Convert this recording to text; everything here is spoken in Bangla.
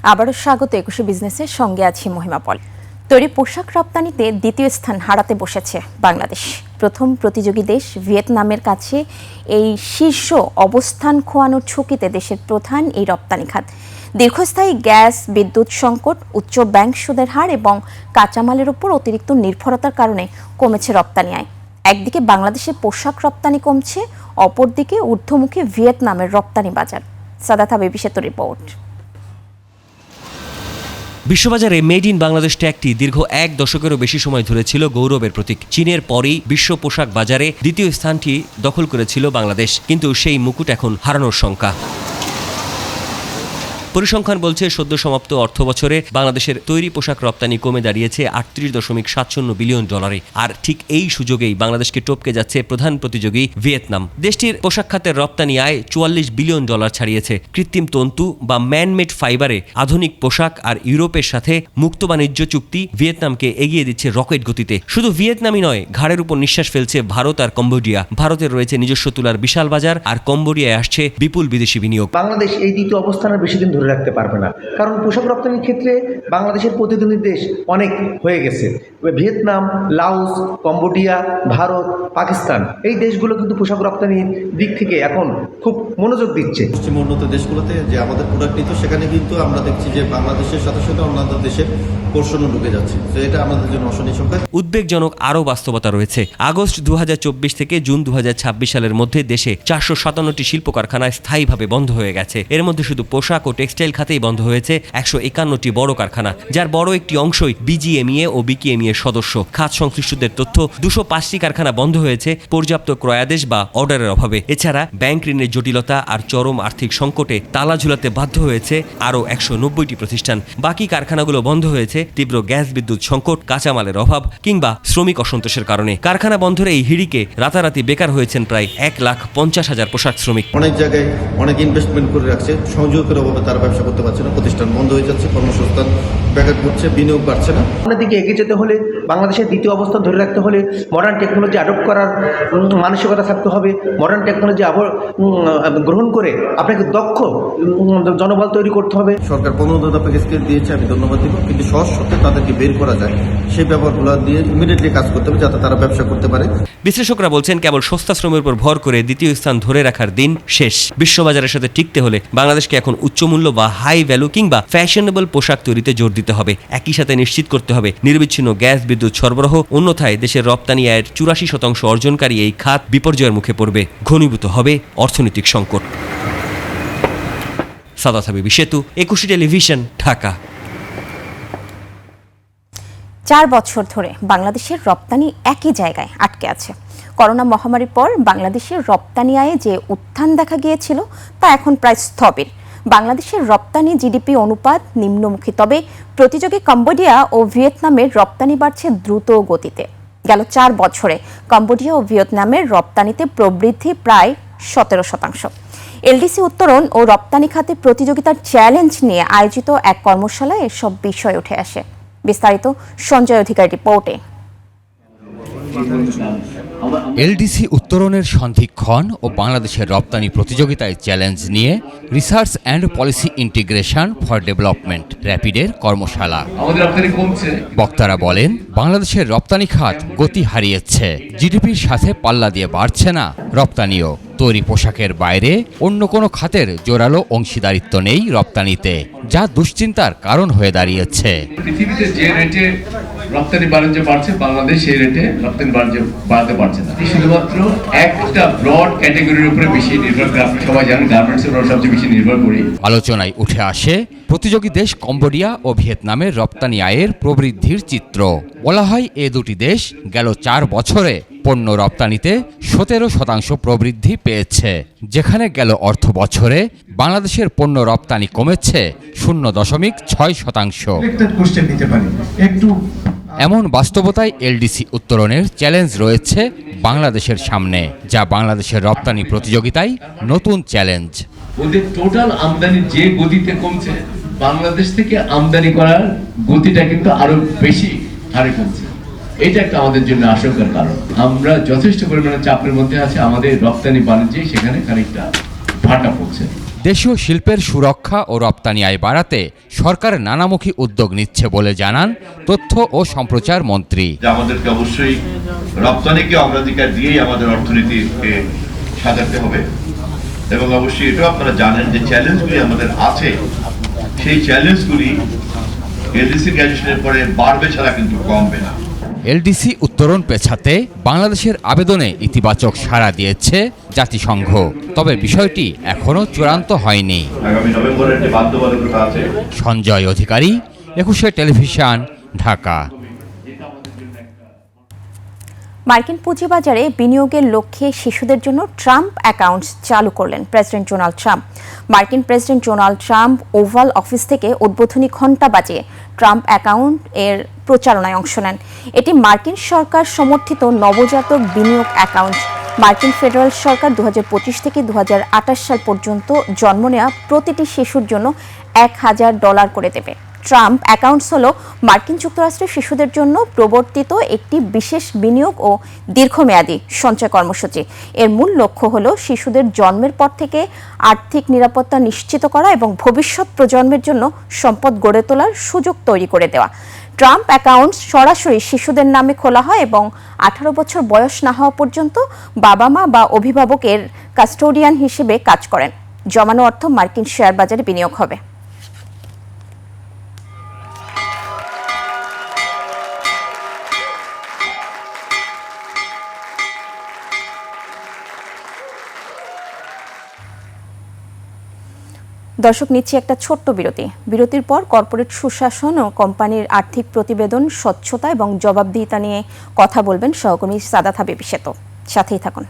আবারও স্বাগত একুশে বিজনেসের সঙ্গে আছি মহিমা পল। তৈরি পোশাক রপ্তানিতে দ্বিতীয় স্থান হারাতে বসেছে বাংলাদেশ। প্রথম প্রতিযোগী দেশ ভিয়েতনামের কাছে এই শীর্ষ অবস্থান খোয়ানোর ঝুঁকিতে দেশের প্রধান এই রপ্তানি খাত। দীর্ঘস্থায়ী গ্যাস, বিদ্যুৎ সংকট, উচ্চ ব্যাংক সুদের হার এবং কাঁচামালের উপর অতিরিক্ত নির্ভরতার কারণে কমেছে রপ্তানি আয়। একদিকে বাংলাদেশের পোশাক রপ্তানি কমছে, অপরদিকে ঊর্ধ্বমুখী ভিয়েতনামের রপ্তানি বাজার। সাদাত হাবিব সেতুর রিপোর্ট। বিশ্ববাজারে মেড ইন বাংলাদেশ ট্যাগটি দীর্ঘ 1 দশকেরও বেশি সময় ধরে ছিল গৌরবের প্রতীক। চীনের পরেই বিশ্ব পোশাক বাজারে দ্বিতীয় স্থানটি দখল করেছিল বাংলাদেশ, কিন্তু সেই মুকুট এখন হারানোর শঙ্কা। পরিসংখ্যান বলছে সদ্য সমাপ্ত অর্থবছরে বাংলাদেশের তৈরি পোশাক রপ্তানি কমে দাঁড়িয়েছে 38.57 বিলিয়ন ডলারে। আর ঠিক এই সুযোগেই বাংলাদেশকে টপকে যাচ্ছে প্রধান প্রতিযোগী ভিয়েতনাম। দেশটির পোশাক খাতের রপ্তানি আয় 44 বিলিয়ন ডলার ছাড়িয়েছে। কৃত্রিম তন্তু বা ম্যানমেড ফাইবারে আধুনিক পোশাক আর ইউরোপের সাথে মুক্ত বাণিজ্য চুক্তি ভিয়েতনামকে এগিয়ে দিচ্ছে রকেট গতিতে। শুধু ভিয়েতনামই নয়, ঘাড়ের উপর নিঃশ্বাস ফেলছে ভারত আর কম্বোডিয়া। ভারতের রয়েছে নিজস্ব তুলার বিশাল বাজার, আর কম্বোডিয়ায় আসছে বিপুল বিদেশি বিনিয়োগ। বাংলাদেশ এই দ্বিতীয় অবস্থানের বেশি দিন ধরে রাখতে পারবে না, কারণ পোশাক রপ্তানির ক্ষেত্রে বাংলাদেশের প্রতিদ্বন্দ্বী দেশ অনেক হয়ে গেছে। Vietnam, Laos, Cambodia, Bharat, Pakistan এই দেশগুলো কিন্তু পোশাক রপ্তানির দিক থেকে এখন খুব মনোযোগ দিচ্ছে। পশ্চিম উন্নত দেশগুলোতে যে আমাদের প্রোডাক্ট নিত, সেখানে কিন্তু আমরা দেখছি যে বাংলাদেশের সাথে সাথে অন্যান্য দেশের পোর্শনও ঢুকে যাচ্ছে। তো এটা আমাদের জন্য অশনি সংখ্যা। উদ্বেগজনক আরও বাস্তবতা রয়েছে। আগস্ট 2024 থেকে জুন 2026 সালের মধ্যে দেশে 457টি শিল্প কারখানায় স্থায়ীভাবে বন্ধ হয়ে গেছে। এর মধ্যে শুধু পোশাক ও টেক্সটাইল খাতেই বন্ধ হয়েছে 151টি বড় কারখানা, যার বড় একটি অংশই বিজিএমইএ ও বিকেএমইএ সদস্য। খাত সংশ্লিষ্টদের তথ্য, 205টি কারখানা বন্ধ হয়েছে পর্যাপ্ত ক্রয়াদেশ বা অর্ডারের অভাবে। এছাড়া ব্যাংক ঋণের জটিলতা আর চরম আর্থিক সংকটে তালা ঝুলাতে বাধ্য হয়েছে আরও 190টি প্রতিষ্ঠান। বাকি কারখানাগুলো বন্ধ হয়েছে তীব্র গ্যাস বিদ্যুৎ সংকট, কাঁচামালের অভাব কিংবা শ্রমিক অসন্তোষের কারণে। কারখানা বন্ধের এই হিড়িকে রাতারাতি বেকার হয়েছেন প্রায় 1,50,000 পোশাক শ্রমিক। অনেক জায়গায় অনেক ইনভেস্টমেন্ট করে রাখছে, সংযোগের অভাবে তারা ব্যবসা করতে পারছে না, প্রতিষ্ঠান বন্ধ হয়ে যাচ্ছে, কর্মসংস্থান ব্যাঘাত ঘটছে, বিনিয়োগ বাড়ছে না। দিকে এগিয়ে যেতে হলে, বাংলাদেশের দ্বিতীয় অবস্থান ধরে রাখতে হলে মডার্ন টেকনোলজি অ্যাডপ্ট করার মানসিকতা থাকতে হবে। মডার্ন টেকনোলজি গ্রহণ করে আপনাকে দক্ষ জনবল তৈরি করতে হবে। সরকার 15 দফা স্কেল দিয়েছে, আমি ধন্যবাদ দিব, কিন্তু সহজ শর্তে তাদেরকে বের করা যায় সেই ব্যাপারগুলো দিয়ে ইমিডিয়েটলি কাজ করতে হবে, যাতে তারা ব্যবসা করতে পারে। বিশ্লেষকরা বলছেন, কেবল সস্তা শ্রমের উপর ভর করে দ্বিতীয় স্থান ধরে রাখার দিন শেষ। বিশ্ববাজারের সাথে টিকতে হলে বাংলাদেশকে এখন উচ্চমূল্য বা হাই ভ্যালু কিংবা ফ্যাশনেবল পোশাক তৈরিতে জোর দিতে হবে। একই সাথে নিশ্চিত করতে হবে নিরবিচ্ছিন্ন গ্যাস বিদ্যুৎ সরবরাহ। অন্যথায় দেশের রপ্তানি আয়ের 84% অর্জনকারী এই খাত বিপর্যয়ের মুখে পড়বে। ঘনীভূত হবে অর্থনৈতিক সংকট। সাদাত হাবিব সেতু, একুশে টেলিভিশন, ঢাকা। 4 বছর ধরে বাংলাদেশের রপ্তানি একই জায়গায় আটকে আছে। করোনা মহামারীর পর বাংলাদেশের রপ্তানি আয়ে যে উত্থান দেখা গিয়েছিল তা এখন প্রায় স্থবির। বাংলাদেশের রপ্তানি জিডিপি অনুপাত নিম্নমুখী, তবে প্রতিযোগী কম্বোডিয়া ও ভিয়েতনামের রপ্তানি বাড়ছে দ্রুত গতিতে। গেল 4 বছরে কম্বোডিয়া ও ভিয়েতনামের রপ্তানিতে প্রবৃদ্ধি প্রায় 17%। এলডিসি উত্তরণ ও রপ্তানি খাতে প্রতিযোগিতার চ্যালেঞ্জ নিয়ে আয়োজিত এক কর্মশালায় এসব বিষয় উঠে আসে। বিস্তারিত সঞ্জয় অধিকার রিপোর্টে। এলডিসি উত্তরণের সন্ধিক্ষণ ও বাংলাদেশের রপ্তানি প্রতিযোগিতায় চ্যালেঞ্জ নিয়ে research and policy integration for development র্যাপিডের কর্মশালা। বক্তারা বলেন, বাংলাদেশের রপ্তানি খাত গতি হারিয়েছে, জিডিপির সাথে পাল্লা দিয়ে বাড়ছে না রপ্তানিও। তৈরি পোশাকের বাইরে অন্য কোনো খাতের জোরালো অংশীদারিত্ব নেই রপ্তানিতে, যা দুশ্চিন্তার কারণ হয়ে দাঁড়িয়েছে। পৃথিবীতে যে রেটে রপ্তানি বাণিজ্য বাড়ছে, বাংলাদেশ সেই রেটে রপ্তানি বাণিজ্য বাড়াতে পারছে না। শুধুমাত্র একটা ব্রড ক্যাটাগরির উপরে বেশি নির্ভর করে। আপনি সবাই জানেন গার্মেন্টসের উপর সবচেয়ে বেশি নির্ভর করি। আলোচনায় উঠে আসে প্রতিযোগী দেশ কম্বোডিয়া ও ভিয়েতনামের রপ্তানি আয়ের প্রবৃদ্ধির চিত্র। বলা হয়, এ দুটি দেশ গেল 4 বছরে পণ্য রপ্তানিতে 17% প্রবৃদ্ধি পেয়েছে, যেখানে গেল অর্থ বছরে বাংলাদেশের পণ্য রপ্তানি কমেছে 0.6%। এমন বাস্তবতায় এলডিসি উত্তরণের চ্যালেঞ্জ রয়েছে বাংলাদেশের সামনে, যা বাংলাদেশের রপ্তানি প্রতিযোগিতায় নতুন চ্যালেঞ্জ। ওদের টোটাল আমদানি যে গতিতে কমছে, বাংলাদেশ থেকে আমদানি করার গতিটা কিন্তু আরো বেশি হারে কমছে। এটা একটা আমাদের জন্য আশঙ্কার কারণ। আমরা যথেষ্ট পরিমাণে চাপের মধ্যে আছে, আমাদের রপ্তানি বাণিজ্যে সেখানে খানিকটা ভাটা পড়ছে। দেশীয় শিল্পের সুরক্ষা ও রপ্তানি আয় বাড়াতে সরকার নানামুখী উদ্যোগ নিচ্ছে বলে জানান তথ্য ও সম্প্রচার মন্ত্রী। আমাদেরকে অবশ্যই রপ্তানিকে অগ্রাধিকার দিয়েই আমাদের অর্থনীতিকে সাজাতে হবে এবং অবশ্যই এটাও আপনারা জানেন যে চ্যালেঞ্জগুলি আমাদের আছে, সেই চ্যালেঞ্জগুলি এলডিসি গ্র্যাজুয়েশনের পরে বাড়বে ছাড়া কিন্তু কমবে না। এলডিসি উত্তরণ পেছাতে বাংলাদেশের আবেদনে ইতিবাচক সাড়া দিয়েছে জাতিসংঘ, তবে বিষয়টি এখনও চূড়ান্ত হয়নি। আগামী নভেম্বরের যে বাধ্যবাধকতা আছে। সঞ্জয় অধিকারী, ২১শে টেলিভিশন, ঢাকা। মার্কিন পুঁজিবাজারে বিনিয়োগের লক্ষ্যে শিশুদের জন্য ট্রাম্প অ্যাকাউন্টস চালু করলেন প্রেসিডেন্ট ডোনাল্ড ট্রাম্প। মার্কিন president Donald Trump oval office থেকে উদ্বোধনী ঘণ্টা বাজিয়ে ট্রাম্প অ্যাকাউন্ট এর প্রচারণায় অংশ নেন। এটি মার্কিন সরকার সমর্থিত নবজাতক বিনিয়োগ অ্যাকাউন্ট। মার্কিন ফেডারেল সরকার ২০২৫ থেকে ২০২৮ সাল পর্যন্ত জন্ম নেওয়া প্রতিটি শিশুর জন্য $১,০০০ করে দেবে। ট্রাম্প অ্যাকাউন্টস হল মার্কিন যুক্তরাষ্ট্রের শিশুদের জন্য প্রবর্তিত একটি বিশেষ বিনিয়োগ ও দীর্ঘমেয়াদী সঞ্চয় কর্মসূচি। এর মূল লক্ষ্য হল শিশুদের জন্মের পর থেকে আর্থিক নিরাপত্তা নিশ্চিত করা এবং ভবিষ্যৎ প্রজন্মের জন্য সম্পদ গড়ে তোলার সুযোগ তৈরি করে দেওয়া। ট্রাম্প অ্যাকাউন্টস সরাসরি শিশুদের নামে খোলা হয় এবং 18 বছর বয়স না হওয়া পর্যন্ত বাবা মা বা অভিভাবকের কাস্টোডিয়ান হিসেবে কাজ করেন। জমানো অর্থ মার্কিন শেয়ার বাজারে বিনিয়োগ হবে। দর্শক, নিচ্ছি একটা ছোট্ট বিরতি। বিরতির পর কর্পোরেট সুশাসন ও কোম্পানির আর্থিক প্রতিবেদন, স্বচ্ছতা এবং জবাবদিহিতা নিয়ে কথা বলবেন সহকর্মী সাদাত হাবিব সেতু। সাথেই থাকুন।